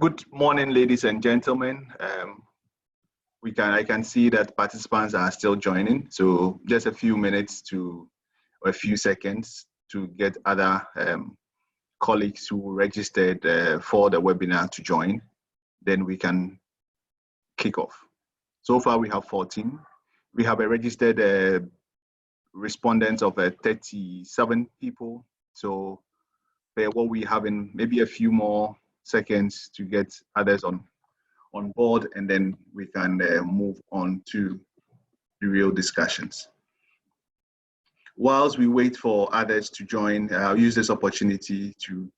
Good morning, ladies and gentlemen. I can see that participants are still joining. So just a few minutes or a few seconds to get other colleagues who registered for the webinar to join. Then we can kick off. So far we have 14. We have a registered respondents of 37 people. So what we have in maybe a few more seconds to get others on board, and then we can move on to the real discussions. Whilst we wait for others to join, I'll use this opportunity to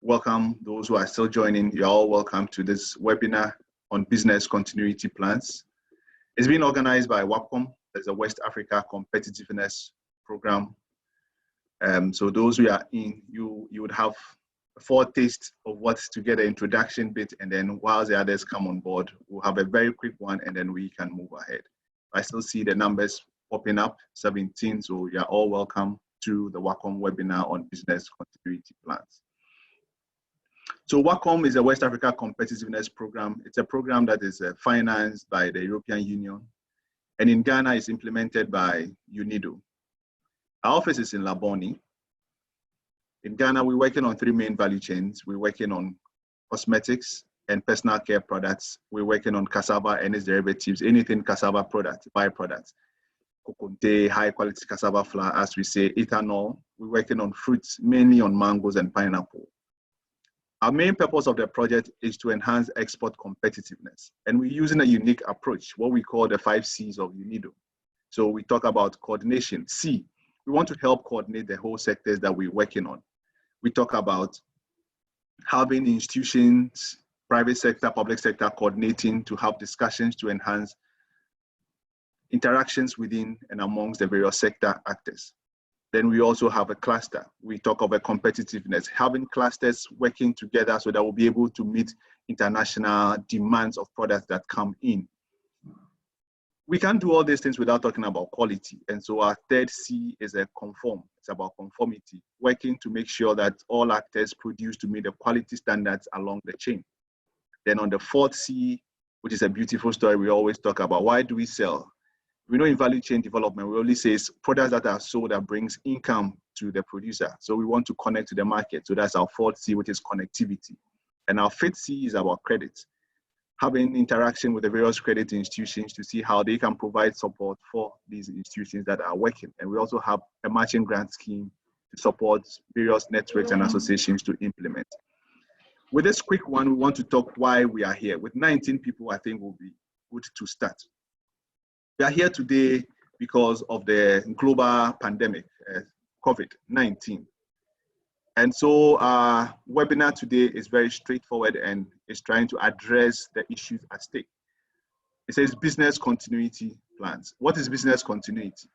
welcome those who are still joining. You're all welcome to this webinar on business continuity plans. It's been organized by WACOMP. There's a West Africa Competitiveness Program. So those who are in, you would have a foretaste of what's to get an introduction bit, and then while the others come on board, we'll have a very quick one, and then we can move ahead. I still see the numbers popping up, 17, so you're all welcome to the WACOMP webinar on business continuity plans. So WACOMP is a West Africa Competitiveness Program. It's a program that is financed by the European Union, and in Ghana is implemented by UNIDO. Our office is in Laboni. In Ghana, we're working on 3 main value chains. We're working on cosmetics and personal care products. We're working on cassava and its derivatives, anything cassava product, byproducts. Kokonte, high quality cassava flour, as we say, ethanol. We're working on fruits, mainly on mangoes and pineapple. Our main purpose of the project is to enhance export competitiveness. And we're using a unique approach, what we call the 5 C's of UNIDO. So we talk about coordination. C, we want to help coordinate the whole sectors that we're working on. We talk about having institutions, private sector, public sector coordinating to have discussions to enhance interactions within and amongst the various sector actors. Then we also have a cluster. We talk about competitiveness, having clusters working together so that we'll be able to meet international demands of products that come in. We can't do all these things without talking about quality. And so our 3rd C is a conform. It's about conformity, working to make sure that all actors produce to meet the quality standards along the chain. Then on the 4th C, which is a beautiful story we always talk about, why do we sell? We know in value chain development, we only say products that are sold that brings income to the producer. So we want to connect to the market. So that's our 4th C, which is connectivity. And our 5th C is about credit. Having interaction with the various credit institutions to see how they can provide support for these institutions that are working. And we also have a matching grant scheme to support various networks and associations to implement. With this quick one, we want to talk why we are here. With 19 people, I think will be good to start. We are here today because of the global pandemic, COVID-19. And so our webinar today is very straightforward and is trying to address the issues at stake. It says business continuity plans. What is business continuity?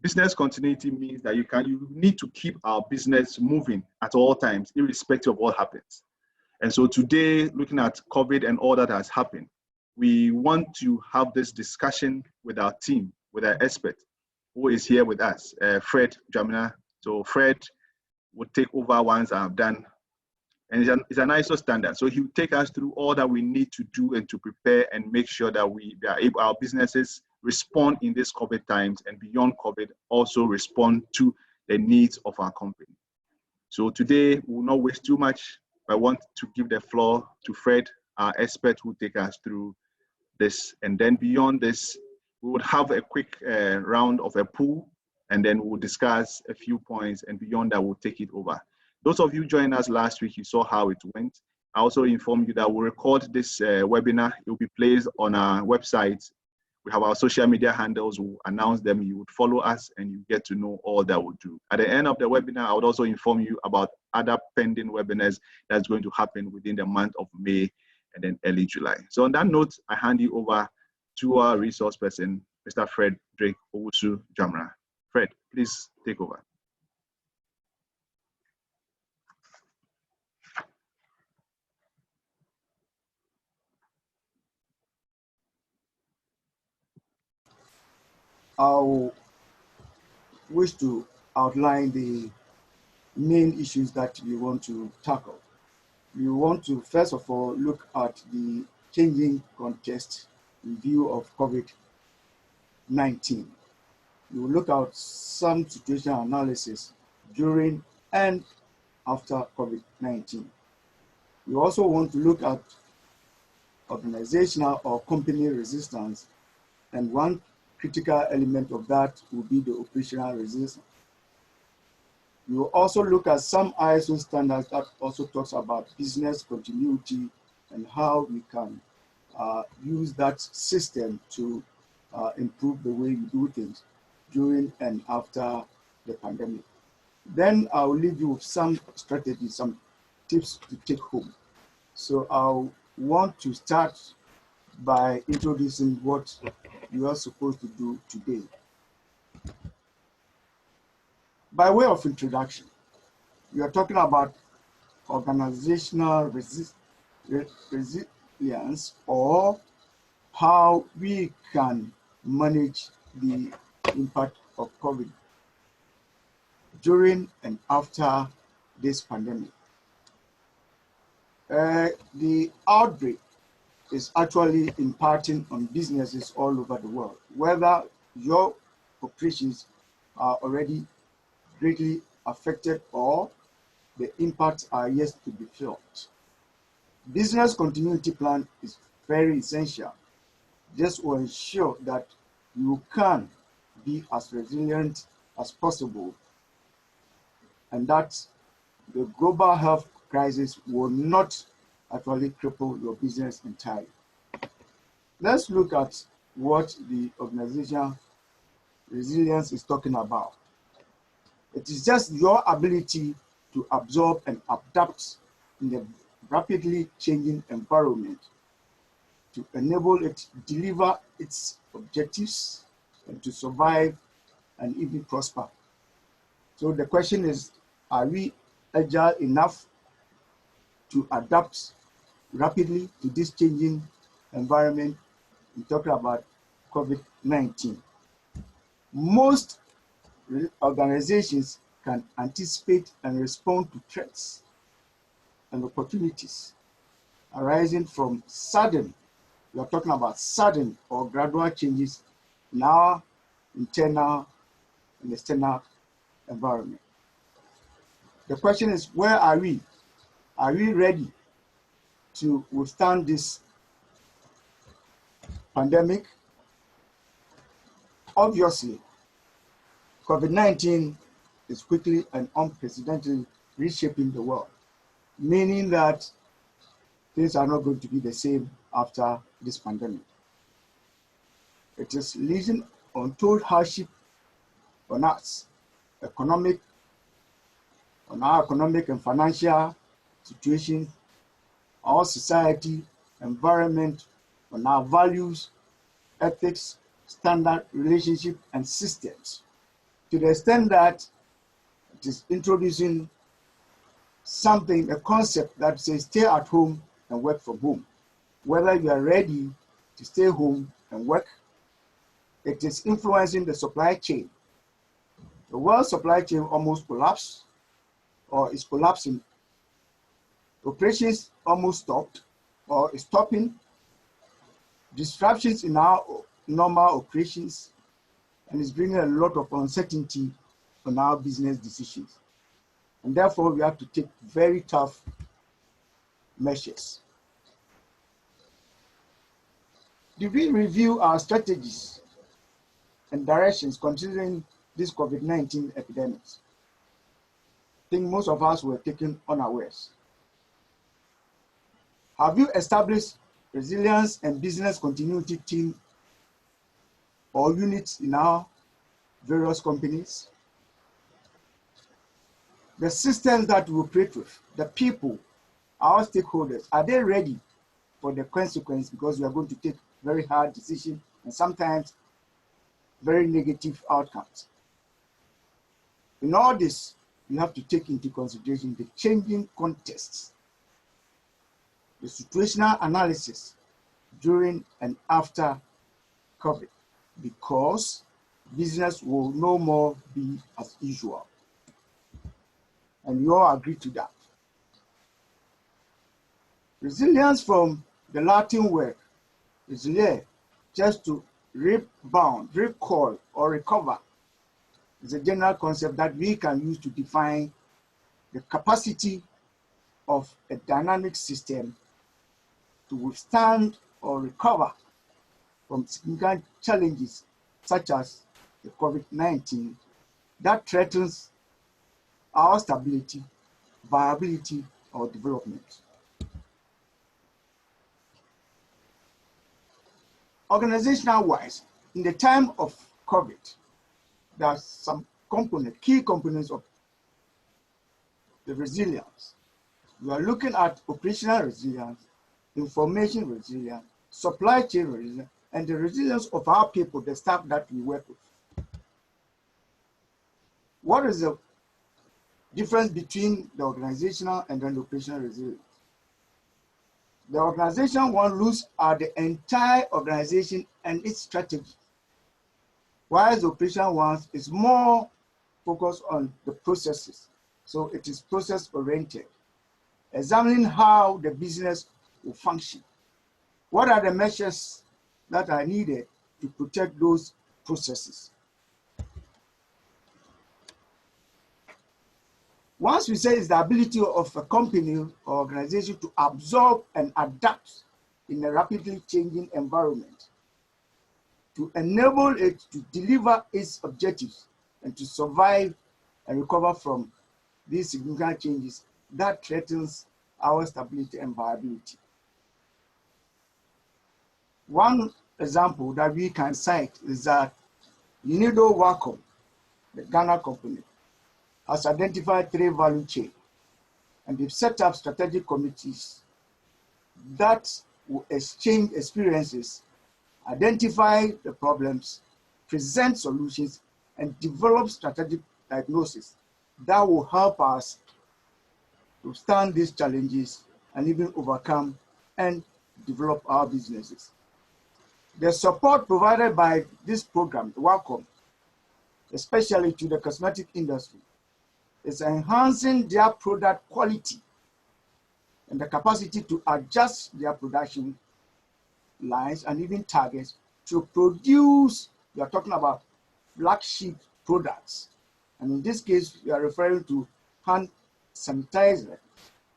Business continuity means that you need to keep our business moving at all times, irrespective of what happens. And so today, looking at COVID and all that has happened, we want to have this discussion with our team, with our expert who is here with us, Fred Jamina. So Fred would take over once I've done, and it's an ISO standard. So he will take us through all that we need to do and to prepare and make sure that our businesses respond in these COVID times, and beyond COVID also respond to the needs of our company. So today we will not waste too much. I want to give the floor to Fred, our expert, who will take us through this. And then beyond this, we would have a quick round of a pool, and then we'll discuss a few points, and beyond that, we'll take it over. Those of you joined us last week, you saw how it went. I also informed you that we'll record this webinar. It will be placed on our website. We have our social media handles. We'll announce them. You would follow us, and you get to know all that we'll do. At the end of the webinar, I would also inform you about other pending webinars that's going to happen within the month of May and then early July. So on that note, I hand you over to our resource person, Mr. Fred Drake Owusu Jamra. Fred, please take over. I wish to outline the main issues that we want to tackle. we want to first of all look at the changing context in view of COVID-19. We will look at some situational analysis during and after COVID-19. We also want to look at organizational or company resistance, and one critical element of that will be the operational resistance. We will also look at some ISO standards that also talks about business continuity and how we can use that system to improve the way we do things during and after the pandemic. Then I'll leave you with some strategies, some tips to take home. So I'll want to start by introducing what you are supposed to do today. By way of introduction, we are talking about organizational resilience, or how we can manage the impact of COVID during and after this pandemic. The outbreak is actually impacting on businesses all over the world, whether your operations are already greatly affected or the impacts are yet to be felt. Business continuity plan is very essential just to ensure that you can be as resilient as possible and that the global health crisis will not actually cripple your business entirely. Let's look at what the organizational resilience is talking about. It is just your ability to absorb and adapt in the rapidly changing environment to enable it to deliver its objectives and to survive and even prosper. So the question is, are we agile enough to adapt rapidly to this changing environment? We talk about COVID-19. Most organizations can anticipate and respond to threats and opportunities arising from sudden, we are talking about sudden or gradual changes in our internal and external environment. The question is, where are we? Are we ready to withstand this pandemic? Obviously, COVID-19 is quickly and unprecedentedly reshaping the world, meaning that things are not going to be the same after this pandemic. It is leading untold hardship on us, on our economic and financial situation, our society, environment, on our values, ethics, standard, relationship, and systems, to the extent that it is introducing something, a concept that says stay at home and work from home. Whether you are ready to stay home and work, it is influencing the supply chain. The world supply chain almost collapsed or is collapsing. Operations almost stopped or is stopping. Disruptions in our normal operations, and it's bringing a lot of uncertainty on our business decisions. And therefore, we have to take very tough measures. Did we review our strategies and directions considering this COVID-19 epidemics? I think most of us were taken unawares. Have you established resilience and business continuity team or units in our various companies? The systems that we operate with, the people, our stakeholders, are they ready for the consequence? Because we are going to take very hard decisions and sometimes very negative outcomes. In all this, you have to take into consideration the changing context, the situational analysis during and after COVID, because business will no more be as usual. And you all agree to that. Resilience from the Latin word resiliere, just to rebound, recoil, or recover, is a general concept that we can use to define the capacity of a dynamic system to withstand or recover from significant challenges such as the COVID-19 that threatens our stability, viability, or development. Organizational-wise, in the time of COVID, there are some key components of the resilience. We are looking at operational resilience, information resilience, supply chain resilience, and the resilience of our people, the staff that we work with. What is the difference between the organizational and then the operational resilience? The organization one looks at the entire organization and its strategy, while the operational one is more focused on the processes. So it is process oriented, examining how the business will function. What are the measures that are needed to protect those processes? Once we say it's the ability of a company or organization to absorb and adapt in a rapidly changing environment, to enable it to deliver its objectives and to survive and recover from these significant changes that threatens our stability and viability. One example that we can cite is that WACOMP, the Ghana company, has identified 3 value chains, and they've set up strategic committees that will exchange experiences, identify the problems, present solutions, and develop strategic diagnosis that will help us to stand these challenges and even overcome and develop our businesses. The support provided by this program, WACOMP, especially to the cosmetic industry, is enhancing their product quality and the capacity to adjust their production lines and even targets to produce, we are talking about flagship products. And in this case, we are referring to hand sanitizer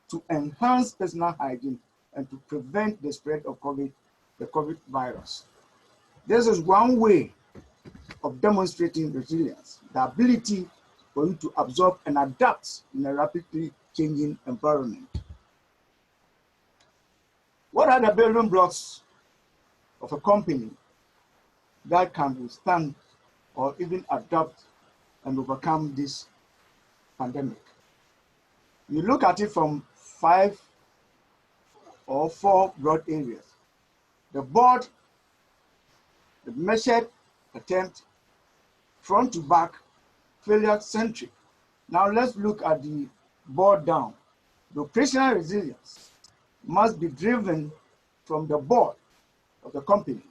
to enhance personal hygiene and to prevent the spread of the COVID virus. This is one way of demonstrating resilience, the ability for you to absorb and adapt in a rapidly changing environment. What are the building blocks of a company that can withstand or even adapt and overcome this pandemic? You look at it from 5 or 4 broad areas. The board, the measured attempt, front to back, failure centric. Now let's look at the board down. The operational resilience must be driven from the board of the company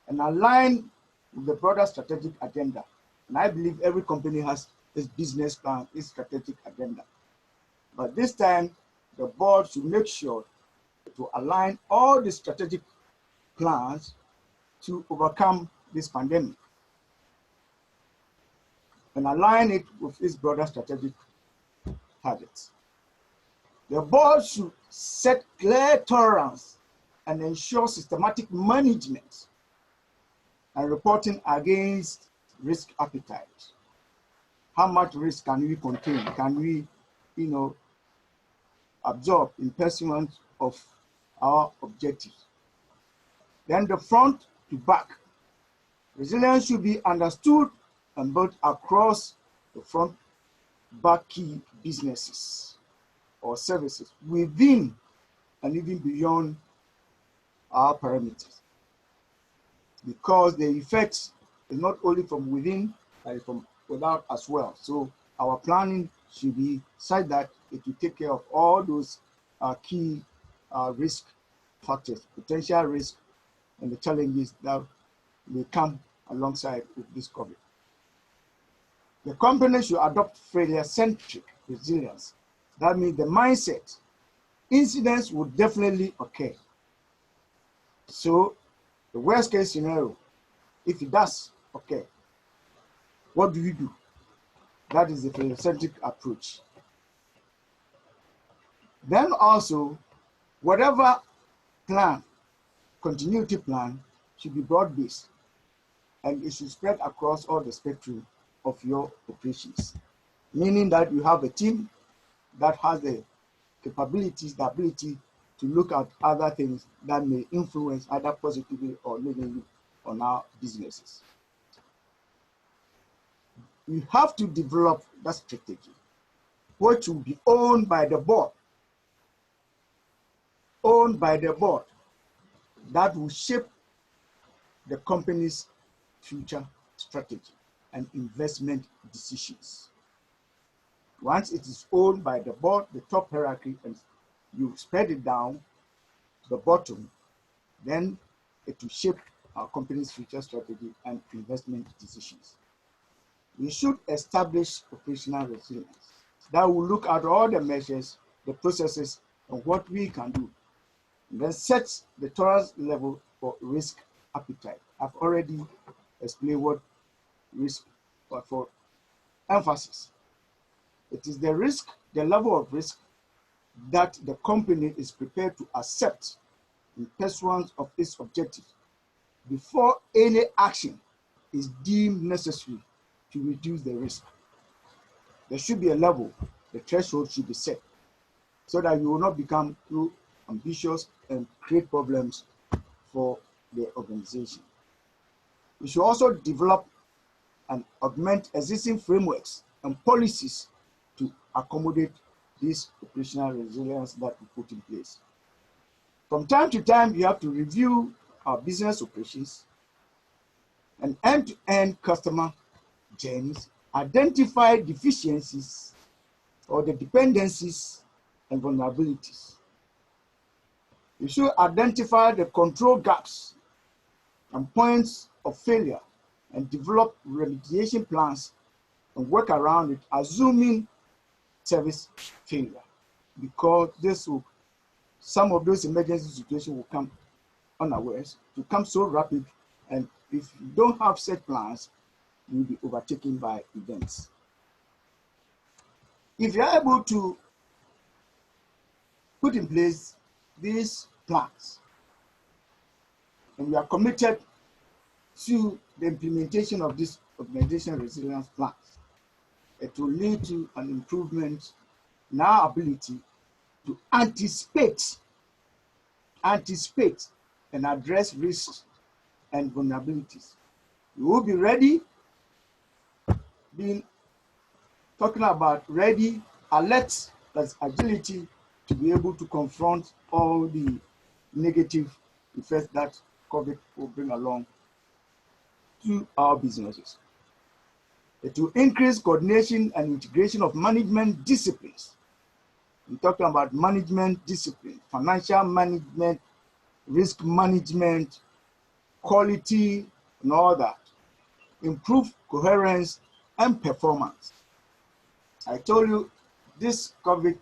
and aligned with the broader strategic agenda. And I believe every company has its business plan, its strategic agenda. But this time, the board should make sure to align all the strategic plans to overcome this pandemic and align it with its broader strategic targets. The board should set clear tolerance and ensure systematic management and reporting against risk appetite. How much risk can we contain? Can we, absorb in pursuit of our objectives? Then the front to back. Resilience should be understood and built across the front back key businesses or services within and even beyond our parameters. Because the effect is not only from within, but from without as well. So our planning should be such that it will take care of all those key risk factors, potential risk, and the challenges that will come alongside with this COVID. The company should adopt failure-centric resilience. That means the mindset incidents will definitely occur. So the worst case scenario, if it does occur, what do we do? That is the philosophic approach. Then also, whatever plan, continuity plan, should be broad-based, and it should spread across all the spectrum of your operations, meaning that you have a team that has the capabilities, the ability to look at other things that may influence either positively or negatively on our businesses. You have to develop that strategy, which will be owned by the board, that will shape the company's future strategy and investment decisions. Once it is owned by the board, the top hierarchy, and you spread it down to the bottom, then it will shape our company's future strategy and investment decisions. We should establish operational resilience that will look at all the measures, the processes, and what we can do. And then set the tolerance level for risk appetite. I've already explained what risk, but for emphasis, it is the risk, the level of risk that the company is prepared to accept in pursuance of its objectives before any action is deemed necessary to reduce the risk. There should be a level, the threshold should be set, so that you will not become too ambitious and create problems for the organization. We should also develop and augment existing frameworks and policies to accommodate this operational resilience that we put in place. From time to time, you have to review our business operations and end-to-end customer journeys, identify deficiencies or the dependencies and vulnerabilities. You should identify the control gaps and points of failure and develop remediation plans and work around it, assuming service failure, because some of those emergency situations will come unawares, to come so rapid, and if you don't have set plans, you'll be overtaken by events. If you're able to put in place these plans, and we are committed to the implementation of this organizational resilience plans, it will lead to an improvement in our ability to anticipate and address risks and vulnerabilities. We will be ready, talking about ready, alert, that's agility, to be able to confront all the negative effects that COVID will bring along to our businesses. It will increase coordination and integration of management disciplines. We're talking about management discipline, financial management, risk management, quality, and all that. Improve coherence and performance. I told you this COVID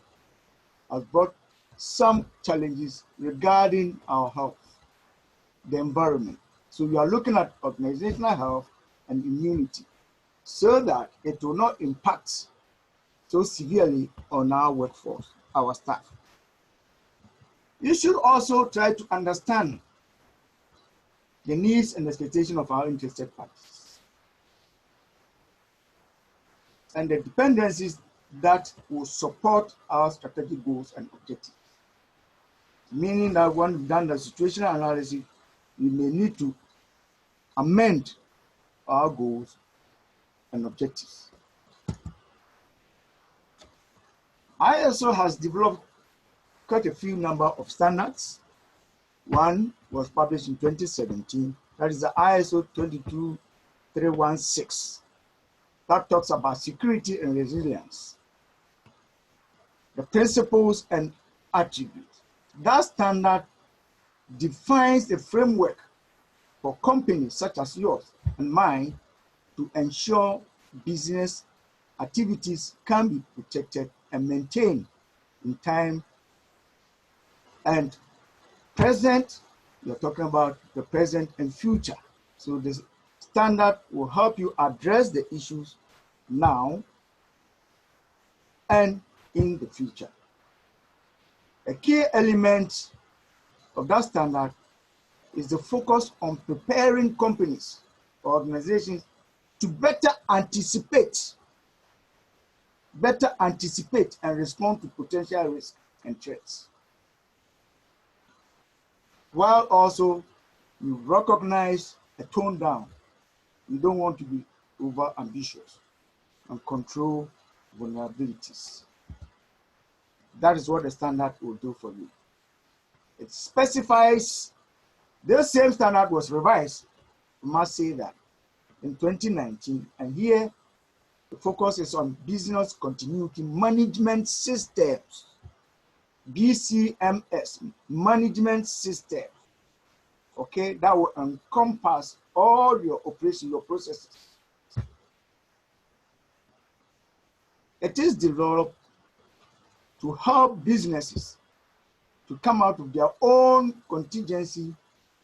has brought some challenges regarding our health, the environment. So we are looking at organizational health and immunity so that it will not impact so severely on our workforce, our staff. You should also try to understand the needs and expectations of our interested parties and the dependencies that will support our strategic goals and objectives. Meaning that when we've done the situational analysis, we may need to amend our goals and objectives. ISO has developed quite a few number of standards. One was published in 2017, that is the ISO 22316, that talks about security and resilience, the principles and attributes. That standard defines the framework for companies such as yours and mine to ensure business activities can be protected and maintained in time And present, you're talking about the present and future. So this standard will help you address the issues now and in the future. A key element of that standard is the focus on preparing companies or organizations to better anticipate and respond to potential risks and threats, while also you recognize a tone down. You don't want to be over ambitious and control vulnerabilities. That is what the standard will do for you. It specifies, this same standard was revised, I must say that, in 2019, and here the focus is on business continuity management systems, BCMS, management systems. Okay, that will encompass all your operations, your processes. It is developed to help businesses to come out of their own contingency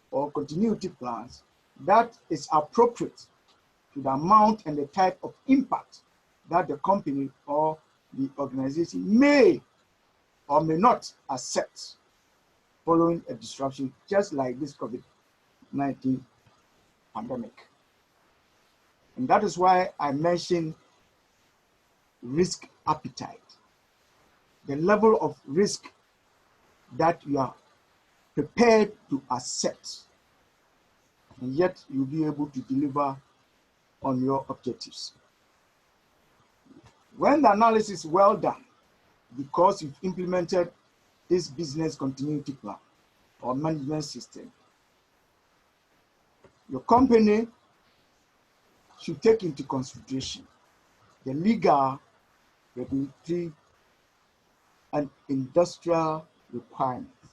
or continuity plans that is appropriate to the amount and the type of impact that the company or the organization may or may not accept following a disruption, just like this COVID-19 pandemic. And that is why I mentioned risk appetite, the level of risk that you are prepared to accept, and yet you'll be able to deliver on your objectives. When the analysis is well done, because you've implemented this business continuity plan or management system, your company should take into consideration the legal, regulatory, and industrial requirements,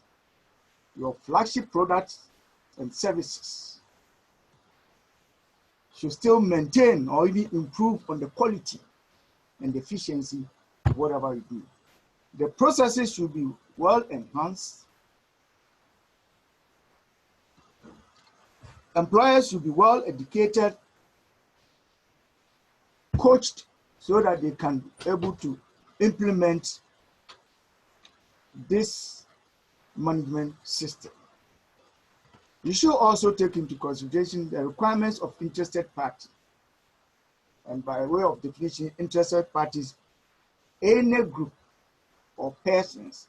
your flagship products and services should still maintain or even improve on the quality and efficiency of whatever you do. The processes should be well enhanced. Employers should be well educated, coached, so that they can be able to implement this management system. You should also take into consideration the requirements of interested parties. And by way of definition, interested parties, any group or persons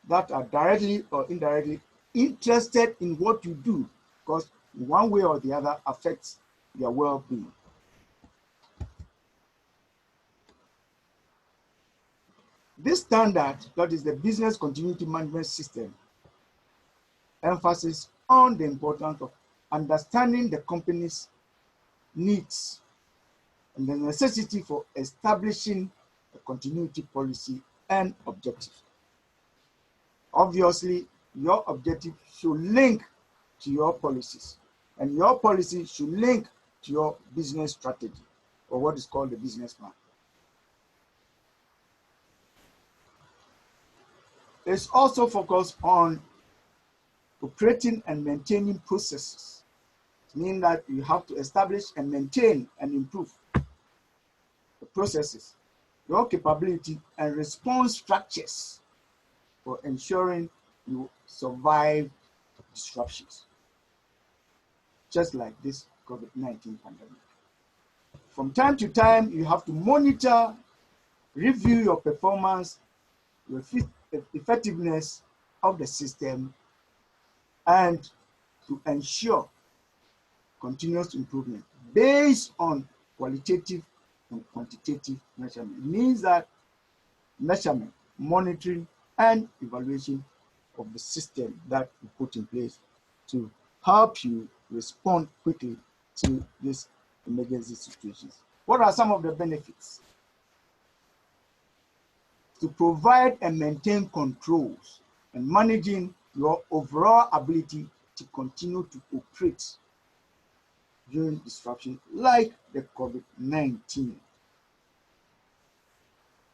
that are directly or indirectly interested in what you do, because in one way or the other affects their well-being. This standard, that is the business continuity management system, emphasis on the importance of understanding the company's needs and the necessity for establishing a continuity policy and objectives. Obviously, your objective should link to your policies, and your policy should link to your business strategy, or what is called the business plan. It's also focused on operating and maintaining processes, meaning that you have to establish and maintain and improve the processes, your capability and response structures for ensuring you survive disruptions, just like this COVID-19 pandemic. From time to time, you have to monitor, review your performance, your effectiveness of the system, and to ensure continuous improvement based on qualitative and quantitative measurement. It means that measurement, monitoring, and evaluation of the system that you put in place to help you respond quickly to these emergency situations. What are some of the benefits? To provide and maintain controls and managing your overall ability to continue to operate during disruption like the COVID-19.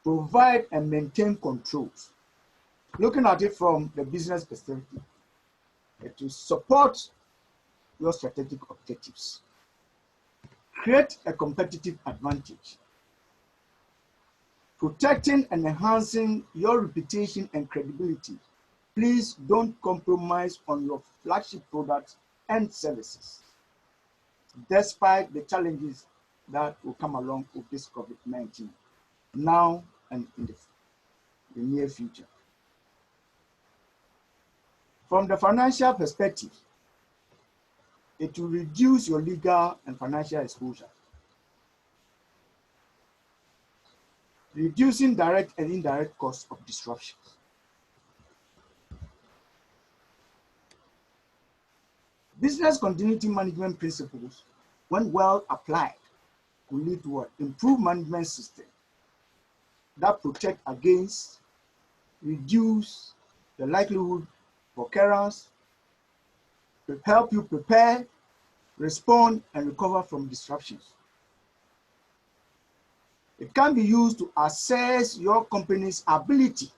Provide and maintain controls Looking at it from the business perspective, to support your strategic objectives, create a competitive advantage, protecting and enhancing your reputation and credibility. Please don't compromise on your flagship products and services, despite the challenges that will come along with this COVID-19 now and in the near future. From the financial perspective, it will reduce your legal and financial exposure, reducing direct and indirect costs of disruptions. Business continuity management principles, when well applied, will lead to an improved management system that protect against, reduce the likelihood for occurrence, help you prepare, respond, and recover from disruptions. It can be used to assess your company's ability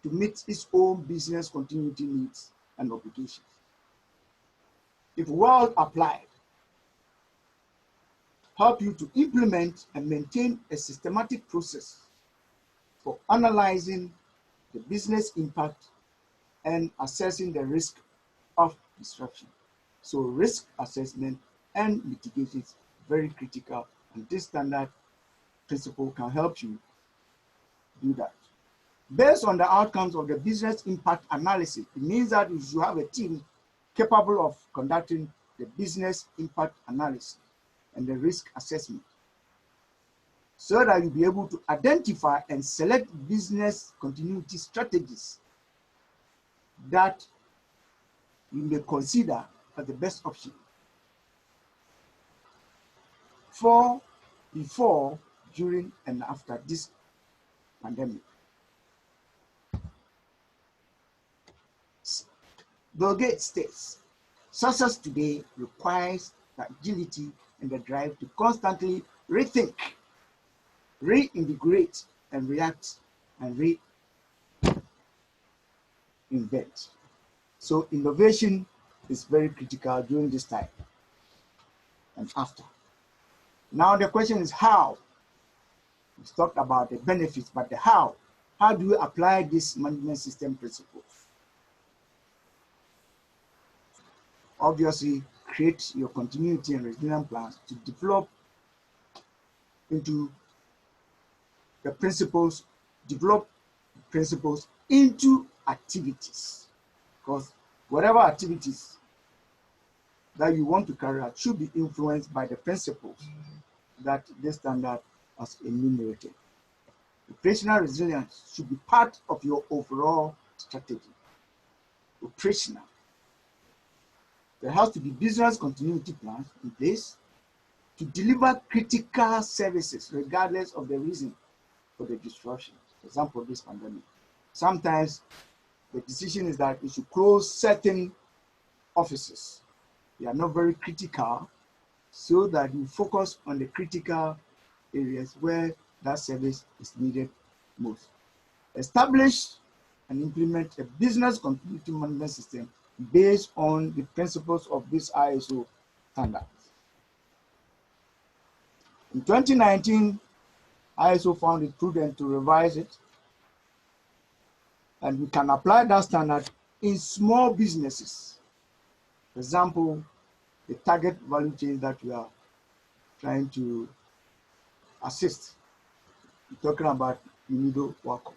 to meet its own business continuity needs and obligations. If well applied, help you to implement and maintain a systematic process for analyzing the business impact and assessing the risk of disruption. So risk assessment and mitigation is very critical, and this standard principle can help you do that. Based on the outcomes of the business impact analysis, it means that you should have a team capable of conducting the business impact analysis and the risk assessment, so that you'll be able to identify and select business continuity strategies that you may consider as the best option for before, during, and after this pandemic. Bill Gates states, success today requires the agility and the drive to constantly rethink, reinvigorate, and react and reinvent. So innovation is very critical during this time and after. Now the question is how. We've talked about the benefits, but the how. How do you apply this management system principles? Obviously, create your continuity and resilience plans to develop into the principles, develop principles into activities. Because whatever activities that you want to carry out should be influenced by the principles that this standard has enumerated. Operational resilience should be part of your overall strategy. Operational. There has to be business continuity plans in place to deliver critical services regardless of the reason for the disruption. For example, this pandemic. Sometimes the decision is that you should close certain offices. They are not very critical, so that you focus on the critical areas where that service is needed most. Establish and implement a business continuity management system based on the principles of this ISO standard. In 2019, ISO found it prudent to revise it, and we can apply that standard in small businesses. For example, the target value chain that we are trying to assist. We're talking about WACOMP.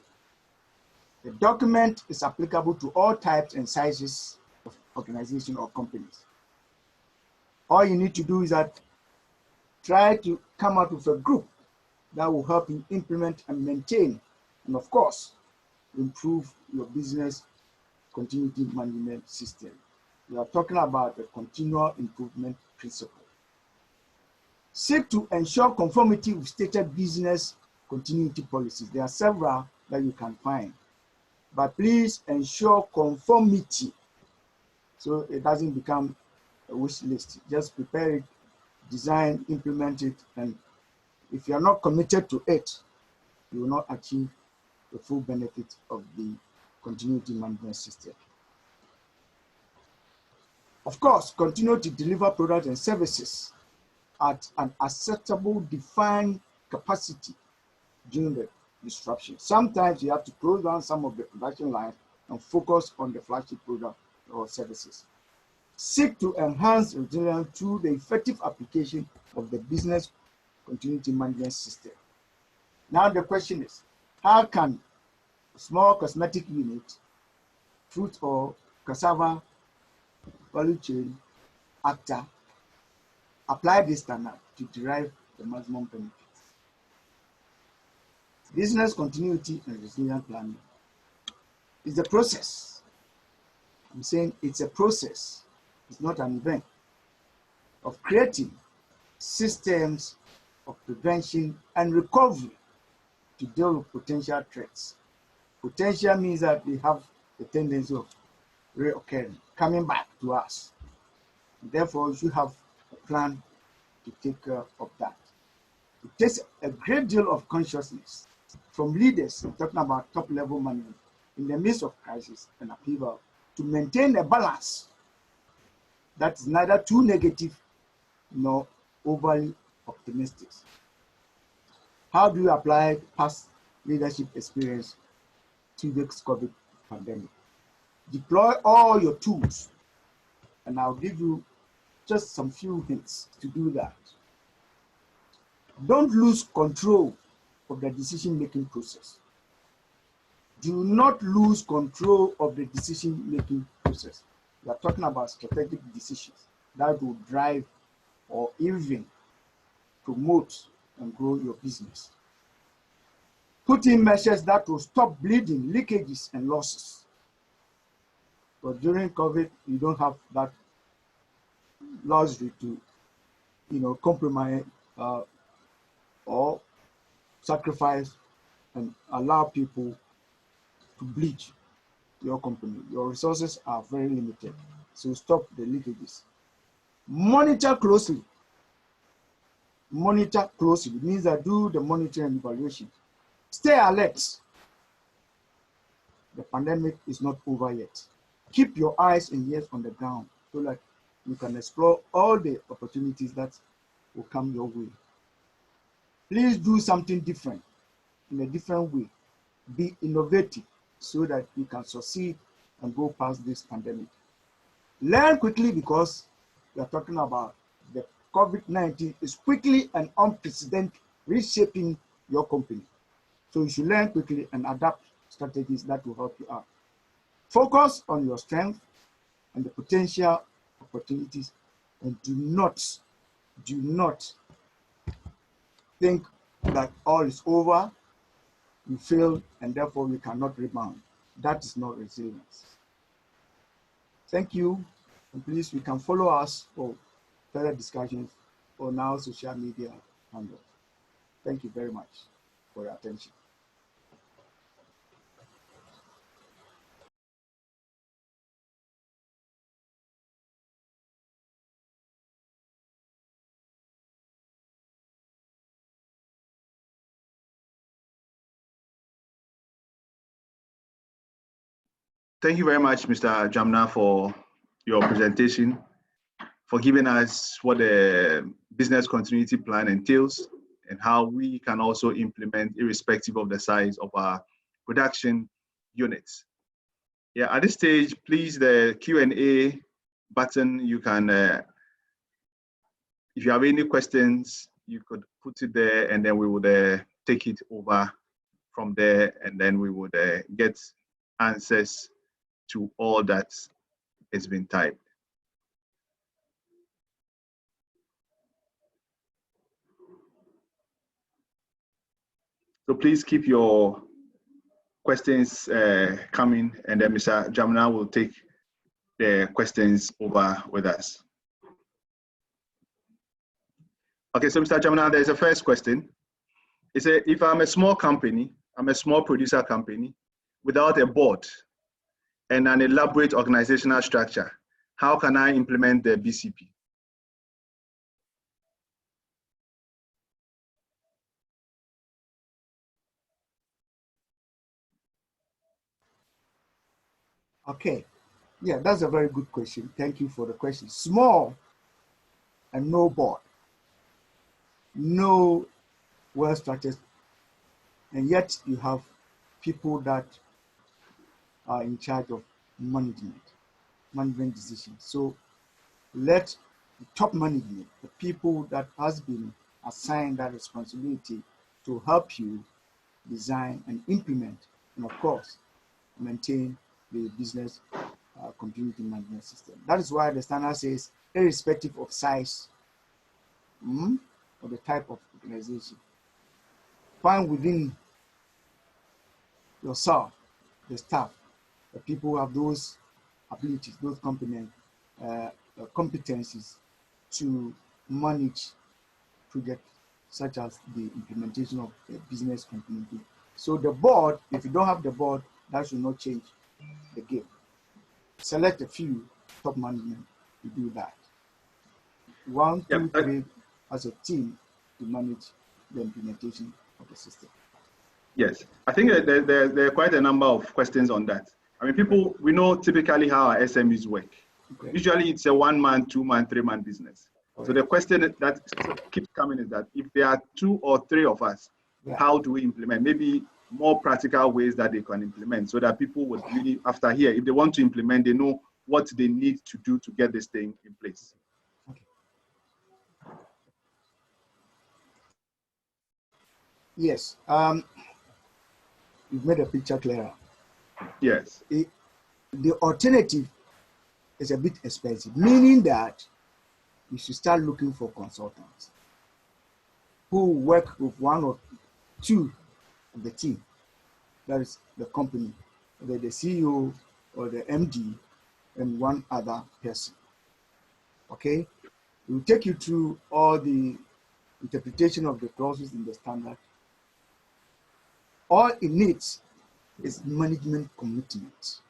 The document is applicable to all types and sizes of organization or companies. All you need to do is that try to come out with a group that will help you implement and maintain, and of course, improve your business continuity management system. We are talking about the continual improvement principle. Seek to ensure conformity with stated business continuity policies. There are several that you can find, but please ensure conformity so it doesn't become a wish list. Just prepare it, design, implement it, and if you are not committed to it, you will not achieve the full benefit of the continuity management system. Of course, continue to deliver products and services at an acceptable defined capacity during the disruption. Sometimes you have to close down some of the production lines and focus on the flagship product or services. Seek to enhance resilience through the effective application of the business continuity management system. Now the question is, how can a small cosmetic unit, fruit or cassava value chain actor apply this standard to derive the maximum benefits? Business continuity and resilience planning is a process. I'm saying it's a process. It's not an event of creating systems of prevention and recovery to deal with potential threats. Potential means that they have the tendency of reoccurring, coming back to us. Therefore, you should have a plan to take care of that. It takes a great deal of consciousness from leaders, talking about top-level management, in the midst of crisis and upheaval, to maintain a balance that is neither too negative nor overly optimistic. How do you apply past leadership experience to this COVID pandemic? Deploy all your tools, and I'll give you just some few hints to do that. Don't lose control of the decision-making process. Do not lose control of the decision-making process. We are talking about strategic decisions that will drive or even promote and grow your business. Put in measures that will stop bleeding, leakages, and losses. But during COVID, you don't have that luxury to, compromise or sacrifice and allow people to bleed your company. Your resources are very limited, so stop the leakages. Monitor closely. Monitor closely means that do the monitoring and evaluation. Stay alert. The pandemic is not over yet. Keep your eyes and ears on the ground so that you can explore all the opportunities that will come your way. Please do something different in a different way. Be innovative so that you can succeed and go past this pandemic. Learn quickly, because we are talking about the COVID-19 is quickly and unprecedented reshaping your company. So you should learn quickly and adapt strategies that will help you out. Focus on your strength and the potential opportunities, and do not think that all is over, you failed, and therefore you cannot rebound. That is not resilience. Thank you, and please, you can follow us for further discussions on our social media handles. Thank you very much for your attention. Thank you very much, Mr. Jamna, for your presentation, for giving us what the business continuity plan entails and how we can also implement irrespective of the size of our production units. Yeah, at this stage, please, the Q&A button, you can, if you have any questions, you could put it there, and then we would take it over from there, and then we would get answers to all that has been typed. So please keep your questions coming, and then Mr. Jamna will take the questions over with us. Okay, so Mr. Jamna, there's a first question. It says, if I'm a small company, I'm a small producer company without a board and an elaborate organizational structure, how can I implement the BCP? Okay. Yeah, that's a very good question. Thank you for the question. Small and no board, no well structured, and yet you have people that are in charge of management decisions. So let the top management, the people that has been assigned that responsibility to help you design and implement, and of course, maintain the business continuity management system. That is why the standard says, irrespective of size or the type of organization, find within yourself, the staff, the people who have those abilities, those competencies to manage projects such as the implementation of the business continuity. So the board, if you don't have the board, that should not change the game. Select a few top management to do that. 1, 2, 3 as a team to manage the implementation of the system. Yes, I think there are quite a number of questions on that. I mean, we know typically how our SMEs work. Okay. Usually it's a 1-man, 2-man, 3-man business. So the question that keeps coming is that if there are 2 or 3 of us, how do we implement? Maybe more practical ways that they can implement so that people would really, after here, if they want to implement, they know what they need to do to get this thing in place. Okay. Yes, you've made a picture clearer. Yes. The alternative is a bit expensive, meaning that you should start looking for consultants who work with 1 or 2 of the team. That is the company, whether the CEO or the MD and 1 other person. Okay? It will take you through all the interpretation of the clauses in the standard. All it needs is management commitment,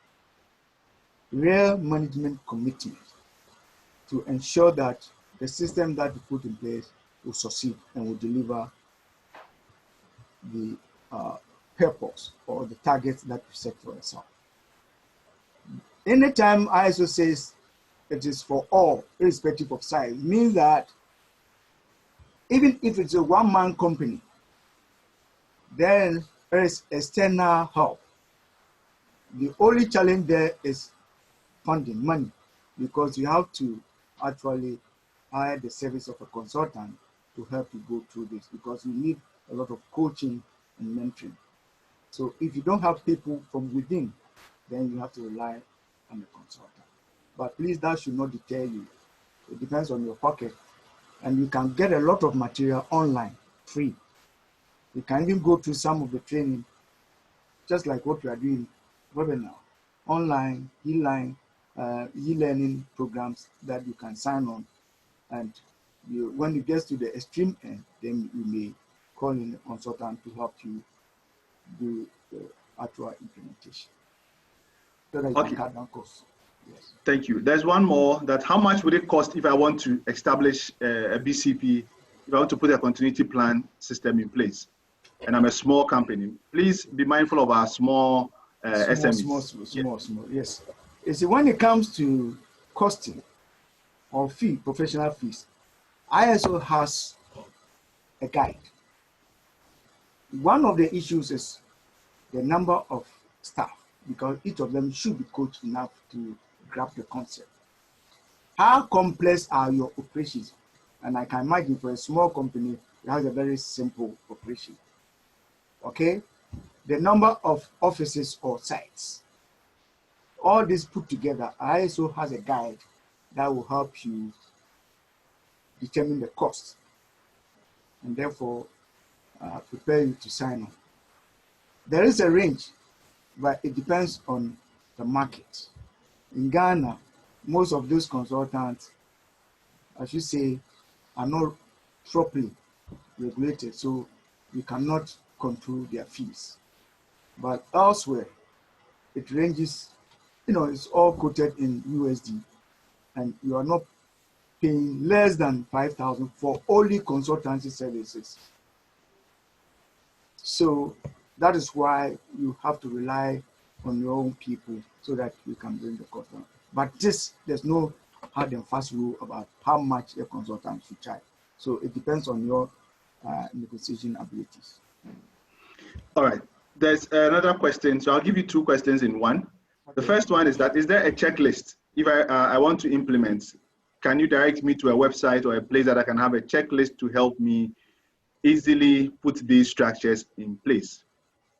real management commitment to ensure that the system that you put in place will succeed and will deliver the purpose or the targets that you set for yourself. Anytime ISO says it is for all, irrespective of size, it means that even if it's a 1-man company, then there is external help. The only challenge there is funding, money, because you have to actually hire the service of a consultant to help you go through this, because you need a lot of coaching and mentoring. So if you don't have people from within, then you have to rely on a consultant. But please, that should not deter you. It depends on your pocket. And you can get a lot of material online, free. You can even go through some of the training, just like what we are doing webinar, online, e-learning programs that you can sign on. And when you get to the extreme end, then you may call in a consultant to help you do the actual implementation. So that you can cut down costs. Yes. Thank you. There's one more, that how much would it cost if I want to establish a BCP, if I want to put a continuity plan system in place, and I'm a small company? Please be mindful of our small SMEs. Small. Yes. You see, when it comes to costing or professional fees, ISO has a guide. One of the issues is the number of staff, because each of them should be coached enough to grasp the concept. How complex are your operations? And I can imagine for a small company, it has a very simple operation. Okay? The number of offices or sites. All this put together, ISO has a guide that will help you determine the cost and therefore prepare you to sign on. There is a range, but it depends on the market. In Ghana, most of those consultants, I should say, are not properly regulated, so you cannot control their fees. But elsewhere, it ranges, it's all quoted in USD, and you are not paying less than 5,000 for only consultancy services. So that is why you have to rely on your own people so that you can bring the cost down. But there's no hard and fast rule about how much a consultant should charge. So it depends on your negotiation abilities. All right. There's another question. So I'll give you two questions in one. Okay. The first one is that, is there a checklist? If I want to implement, can you direct me to a website or a place that I can have a checklist to help me easily put these structures in place?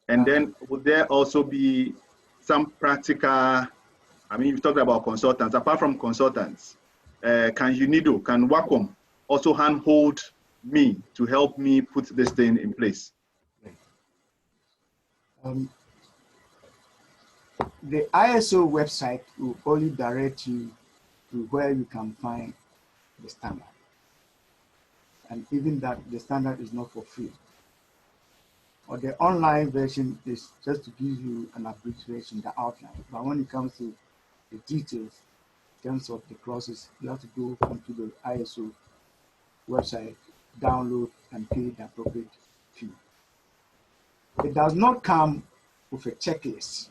And then would there also be some practical, I mean, you've talked about consultants. Apart from consultants, can WACOMP also handhold me to help me put this thing in place? The ISO website will only direct you to where you can find the standard. And even that, the standard is not for free. Or the online version is just to give you an abbreviation, the outline. But when it comes to the details, in terms of the clauses, you have to go onto the ISO website, download, and pay the appropriate fee. It does not come with a checklist.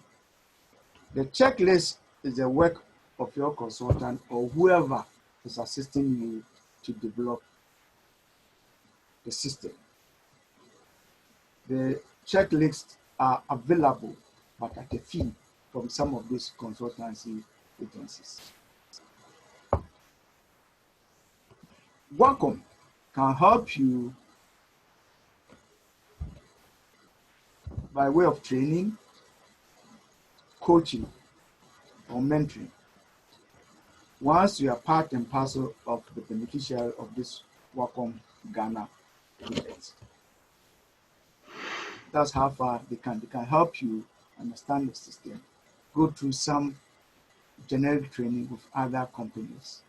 The checklist is the work of your consultant or whoever is assisting you to develop the system. The checklists are available, but at a fee from some of these consultancy agencies. WACOMP can help you by way of training, coaching, or mentoring. Once you are part and parcel of the beneficiary of this WACOMP Ghana project, that's how far they can help you understand the system, go through some generic training with other companies.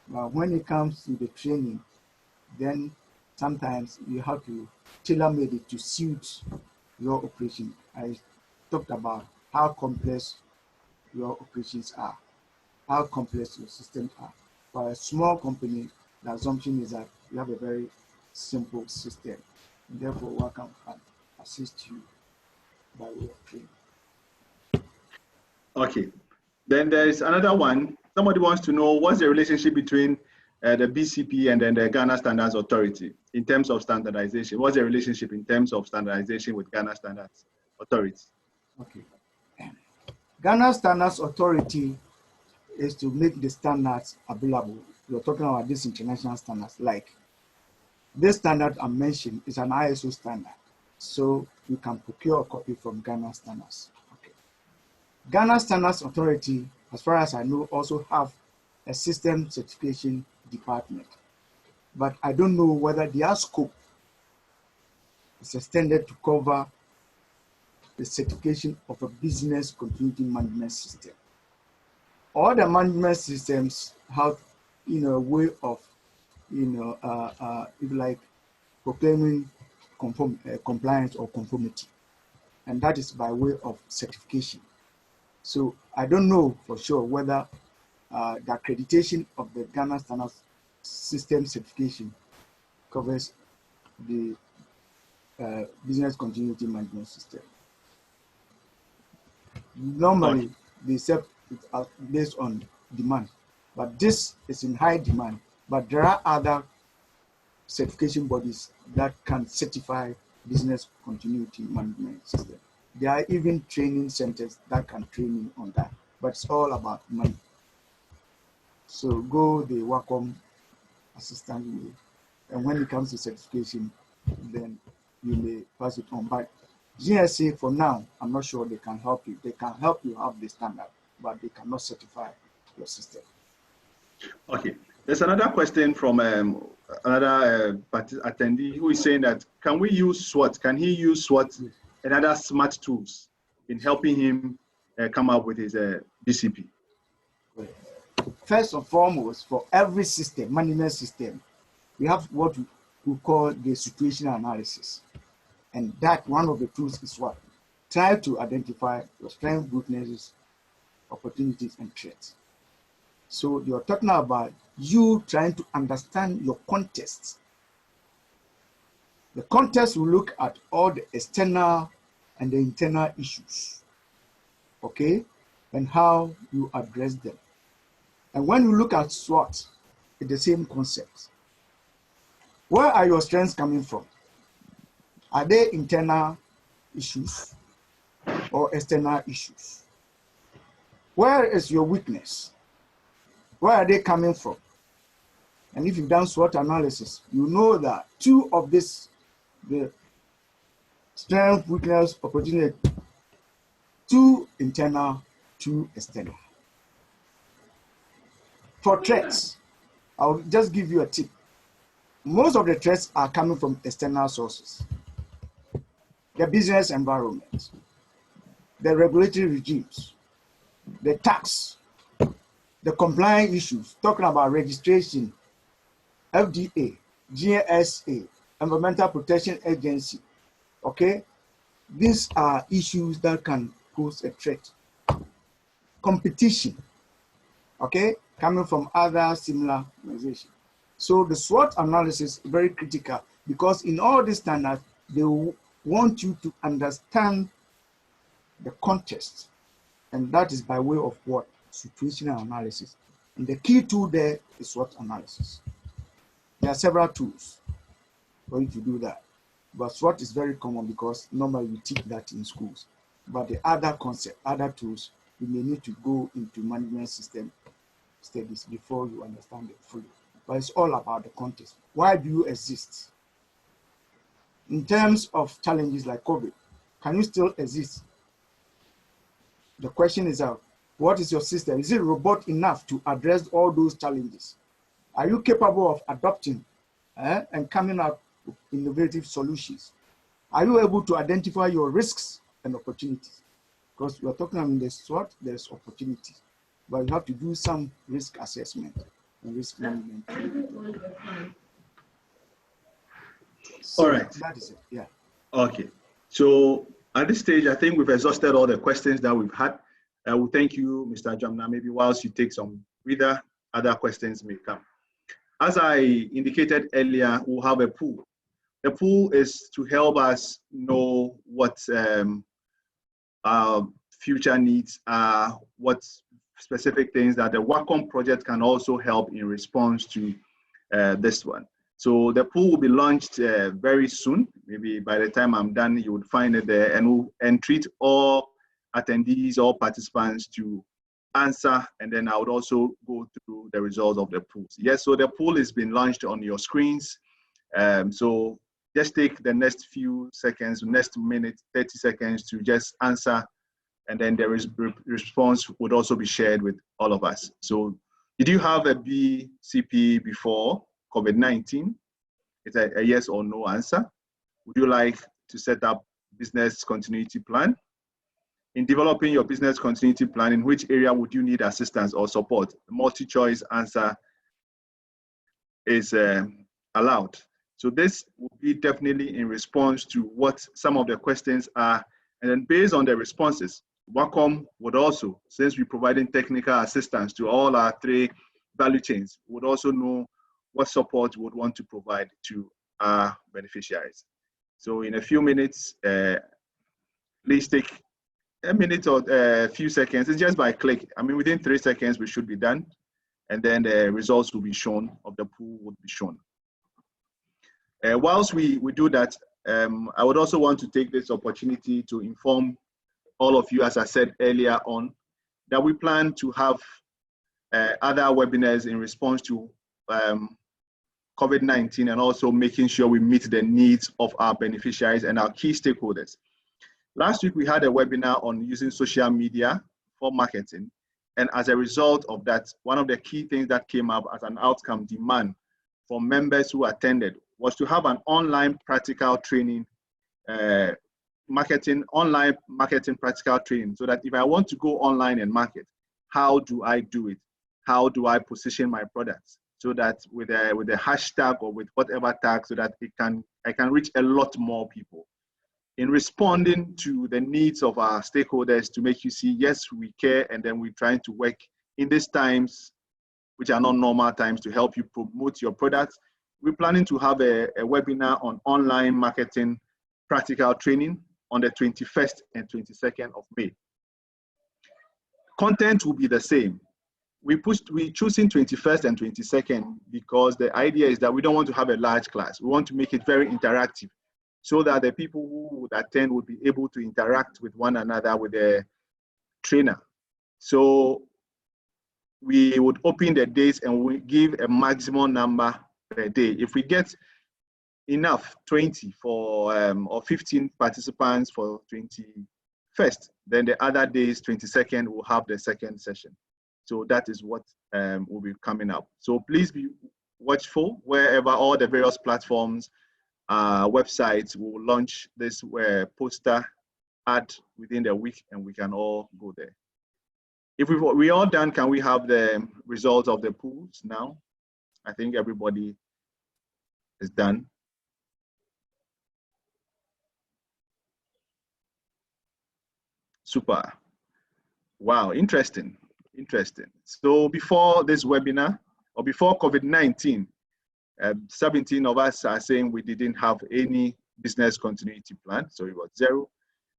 But when it comes to the training, then sometimes you have to tailor-made it to suit your operation. I talked about how complex your operations are, how complex your systems are. For a small company, the assumption is that you have a very simple system. And therefore, WACOMP can assist you by way of training. Okay. Then there is another one. Somebody wants to know what's the relationship between the BCP and then the Ghana Standards Authority in terms of standardization. What's the relationship in terms of standardization with Ghana Standards Authority? Okay. Ghana Standards Authority is to make the standards available. We're talking about these international standards. Like this standard I mentioned is an ISO standard. So you can procure a copy from Ghana Standards. Okay. Ghana Standards Authority, as far as I know, also have a system certification department. But I don't know whether their scope is extended to cover the certification of a business continuity management system. All the management systems have, a way of, if you like, proclaiming compliance or conformity, and that is by way of certification. So I don't know for sure whether the accreditation of the Ghana Standards System certification covers the business continuity management system. Normally, they set it based on demand, but this is in high demand. But there are other certification bodies that can certify business continuity management system. There are even training centers that can train you on that, but it's all about money. So go the WACOMP assistant way, and when it comes to certification, then you may pass it on. But GSA, for now, I'm not sure they can help you. They can help you have the standard, but they cannot certify your system. Okay. There's another question from another attendee who is saying that, can we use SWOT? Can he use SWOT and other smart tools in helping him come up with his BCP? First and foremost, for every system, management system, we have what we call the situational analysis. And that one of the tools is what? Try to identify your strengths, weaknesses, opportunities, and threats. So you're talking about you trying to understand your context. The context will look at all the external and the internal issues. okay, and how you address them. And when you look at SWOT, it's the same concept. Where are your strengths coming from? Are they internal issues or external issues? Where is your weakness? Where are they coming from? And if you've done SWOT analysis, you know that two of this, the strength, weakness, opportunity, two internal, two external. For threats, I'll just give you a tip. Most of the threats are coming from external sources. The business environment, the regulatory regimes, the tax, the compliance issues, talking about registration, FDA, GSA, Environmental Protection Agency, okay? These are issues that can pose a threat. Competition, okay, coming from other similar organizations. So the SWOT analysis is very critical because in all these standards, they want you to understand the context, and that is by way of what? Situational analysis. And the key tool there is SWOT analysis. There are several tools for you to do that. But SWOT is very common because normally we teach that in schools. But the other concept, other tools, you may need to go into management system studies before you understand it fully. But it's all about the context. Why do you exist? In terms of challenges like COVID, can you still exist? The question is, what is your system? Is it robust enough to address all those challenges? Are you capable of adopting and coming up with innovative solutions? Are you able to identify your risks and opportunities? Because we're talking about the SWOT, there's opportunities, but you have to do some risk assessment and risk management. So all right. That is it, yeah. Okay. So at this stage, I think we've exhausted all the questions that we've had. I will thank you, Mr. Jamna. Maybe whilst you take some breather, other questions may come. As I indicated earlier, we'll have a pool. The pool is to help us know what our future needs are, what specific things that the WACOMP project can also help in response to this one. So the pool will be launched very soon. Maybe by the time I'm done, you would find it there, and we'll entreat all attendees, all participants to answer, and then I would also go through the results of the pools. Yes, so the pool has been launched on your screens. So just take the next few seconds, next minute, 30 seconds to just answer, and then the response would also be shared with all of us. So did you have a BCP before COVID-19? It's a yes or no answer. Would you like to set up business continuity plan? In developing your business continuity plan, in which area would you need assistance or support? The multi-choice answer is allowed. So this will be definitely in response to what some of the questions are. And then based on the responses, WACOMP would also, since we're providing technical assistance to all our three value chains, would also know what support we would want to provide to our beneficiaries. So in a few minutes, please take a minute or a few seconds. It's just by click. I mean, within 3 seconds, we should be done. And then the results will be shown, of the pool would be shown. Whilst we do that, I would also want to take this opportunity to inform all of you, as I said earlier on, that we plan to have other webinars in response to COVID-19, and also making sure we meet the needs of our beneficiaries and our key stakeholders. Last week, we had a webinar on using social media for marketing. And as a result of that, one of the key things that came up as an outcome demand for members who attended was to have an online practical training, online marketing practical training, so that if I want to go online and market, how do I do it? How do I position my products? So that with a hashtag or with whatever tag, so that I can reach a lot more people. In responding to the needs of our stakeholders to make you see, yes, we care, and then we're trying to work in these times, which are not normal times, to help you promote your products. We're planning to have a webinar on online marketing practical training on the 21st and 22nd of May. Content will be the same. We're choosing 21st and 22nd because the idea is that we don't want to have a large class. We want to make it very interactive so that the people who would attend would be able to interact with one another with the trainer. So we would open the days and we give a maximum number per day. If we get enough, 20 for or 15 participants for 21st, then the other days, 22nd, will have the second session. So that is what will be coming up. So please be watchful wherever all the various platforms, websites will launch this poster ad within the week, and we can all go there. If we're all done, can we have the results of the pools now? I think everybody is done. Super. Wow, interesting. Interesting. So before this webinar, or before COVID-19, 17 of us are saying we didn't have any business continuity plan, so it was 0.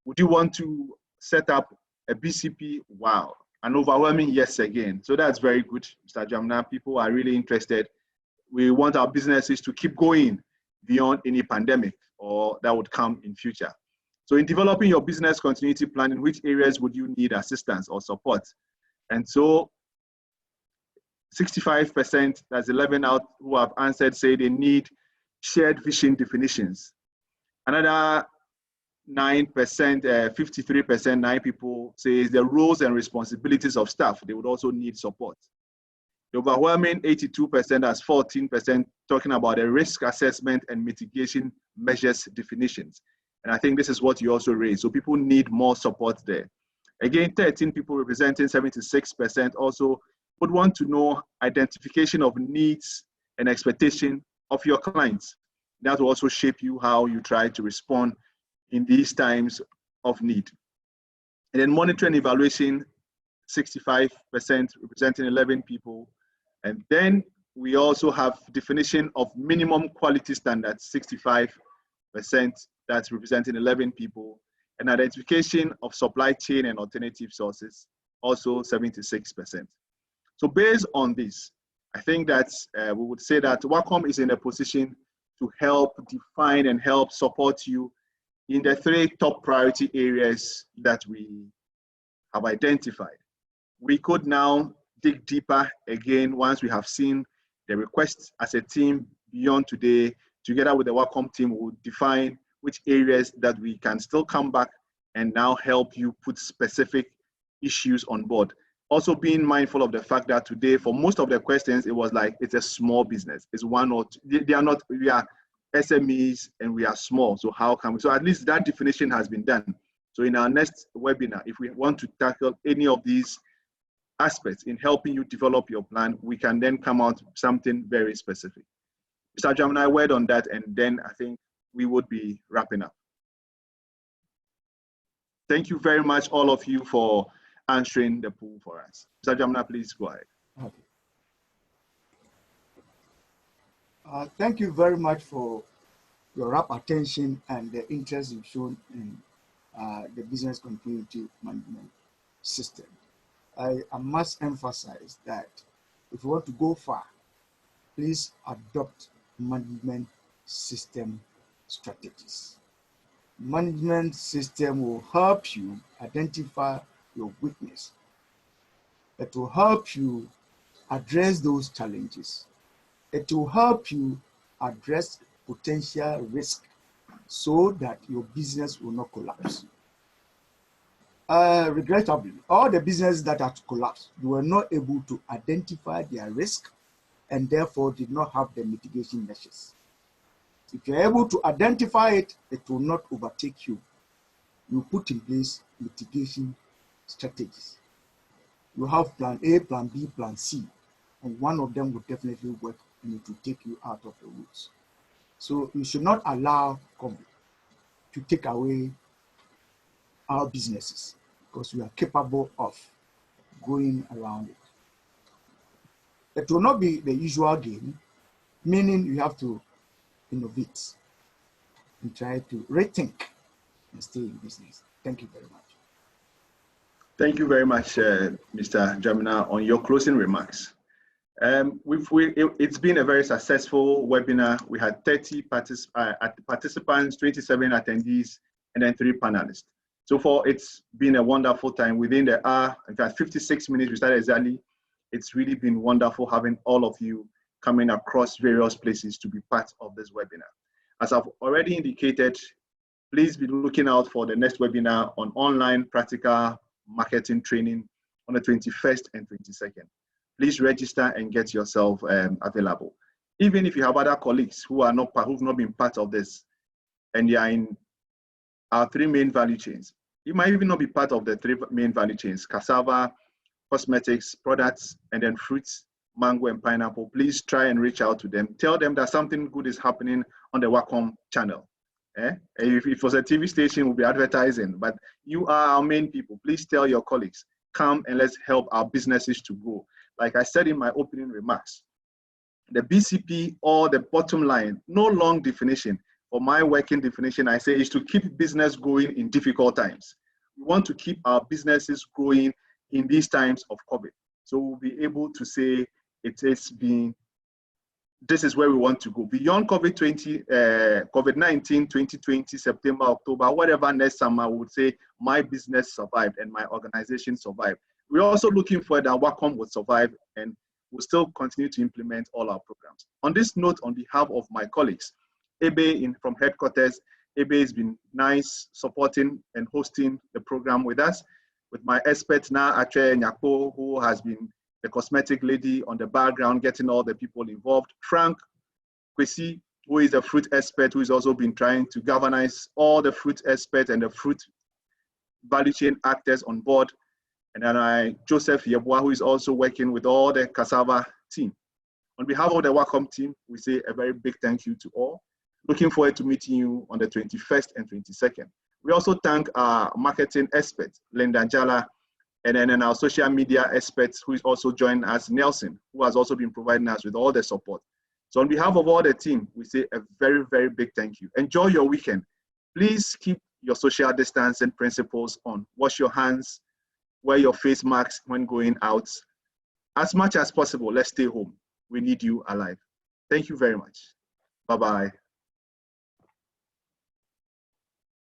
Would you want to set up a BCP? Wow, an overwhelming yes again. So that's very good, Mr. Jamna. People are really interested. We want our businesses to keep going beyond any pandemic or that would come in future. So in developing your business continuity plan, in which areas would you need assistance or support? And so 65%, that's 11 out who have answered, say they need shared vision definitions. Another 9%, 53%, 9 people say the roles and responsibilities of staff. They would also need support. The overwhelming 82%, that's 14%, talking about the risk assessment and mitigation measures definitions. And I think this is what you also raised. So people need more support there. Again, 13 people representing 76% also would want to know identification of needs and expectation of your clients. That will also shape you how you try to respond in these times of need. And then monitoring and evaluation, 65% representing 11 people. And then we also have definition of minimum quality standards, 65%, that's representing 11 people. And identification of supply chain and alternative sources, also 76%. So based on this, I think that we would say that WACOMP is in a position to help define and help support you in the 3 top priority areas that we have identified. We could now dig deeper again once we have seen the requests as a team beyond today. Together with the WACOMP team, we'll define which areas that we can still come back and now help you put specific issues on board. Also being mindful of the fact that today, for most of the questions, it was like, it's a small business. It's one or two, they are not, we are SMEs and we are small. So how can we, so at least that definition has been done. So in our next webinar, if we want to tackle any of these aspects in helping you develop your plan, we can then come out with something very specific. Mr. Jamna, a word on that, and then I think we would be wrapping up. Thank you very much, all of you, for answering the poll for us. Mr. Jamna, please go ahead. Okay. Thank you very much for your rapt attention and the interest you've shown in the business continuity management system. I must emphasize that if you want to go far, please adopt management system strategies. Management system will help you identify your weakness. It will help you address those challenges. It will help you address potential risk so that your business will not collapse. Regrettably, all the businesses that had collapsed, they were not able to identify their risk and therefore did not have the mitigation measures. If you're able to identify it, it will not overtake you. You put in place mitigation strategies. You have plan A, plan B, plan C, and one of them will definitely work and it will take you out of the woods. So you should not allow COVID to take away our businesses because we are capable of going around it. It will not be the usual game, meaning you have to innovate and try to rethink and stay in business. Thank you very much. Thank you very much, Mr. Jamina, on your closing remarks. It's been a very successful webinar. We had 30 participants, 27 attendees, and then 3 panelists. So far, it's been a wonderful time. Within the hour, in fact, 56 minutes, we started exactly. It's really been wonderful having all of you coming across various places to be part of this webinar. As I've already indicated, please be looking out for the next webinar on online practical marketing training on the 21st and 22nd. Please register and get yourself available. Even if you have other colleagues who've not been part of this, and they are in our 3 main value chains, you might even not be part of the 3 main value chains: cassava, cosmetics, products, and then fruits, mango and pineapple. Please try and reach out to them. Tell them that something good is happening on the WACOMP channel. If it was a TV station, we'll be advertising, but you are our main people. Please tell your colleagues, come and let's help our businesses to grow. Like I said in my opening remarks, the BCP, or the bottom line, no long definition, or my working definition, I say, is to keep business going in difficult times. We want to keep our businesses growing in these times of COVID. So we'll be able to say this is where we want to go. Beyond COVID-19, 2020, September, October, whatever next summer, we would say my business survived and my organization survived. We're also looking for that WACOMP would survive, and we'll still continue to implement all our programs. On this note, on behalf of my colleagues, Ebe from headquarters, Ebe has been nice supporting and hosting the program with us, with my expert now, Ache Nyako, who has been the cosmetic lady on the background, getting all the people involved. Frank Kwesi, who is a fruit expert, who has also been trying to galvanize all the fruit experts and the fruit value chain actors on board. And then Joseph Yeboah, who is also working with all the cassava team. On behalf of the WACOMP team, we say a very big thank you to all. Looking forward to meeting you on the 21st and 22nd. We also thank our marketing expert, Linda Jala, and then our social media experts, who is also joining us, Nelson, who has also been providing us with all the support. So on behalf of all the team, we say a very, very big thank you. Enjoy your weekend. Please keep your social distancing principles on. Wash your hands, wear your face masks when going out. As much as possible, let's stay home. We need you alive. Thank you very much. Bye-bye.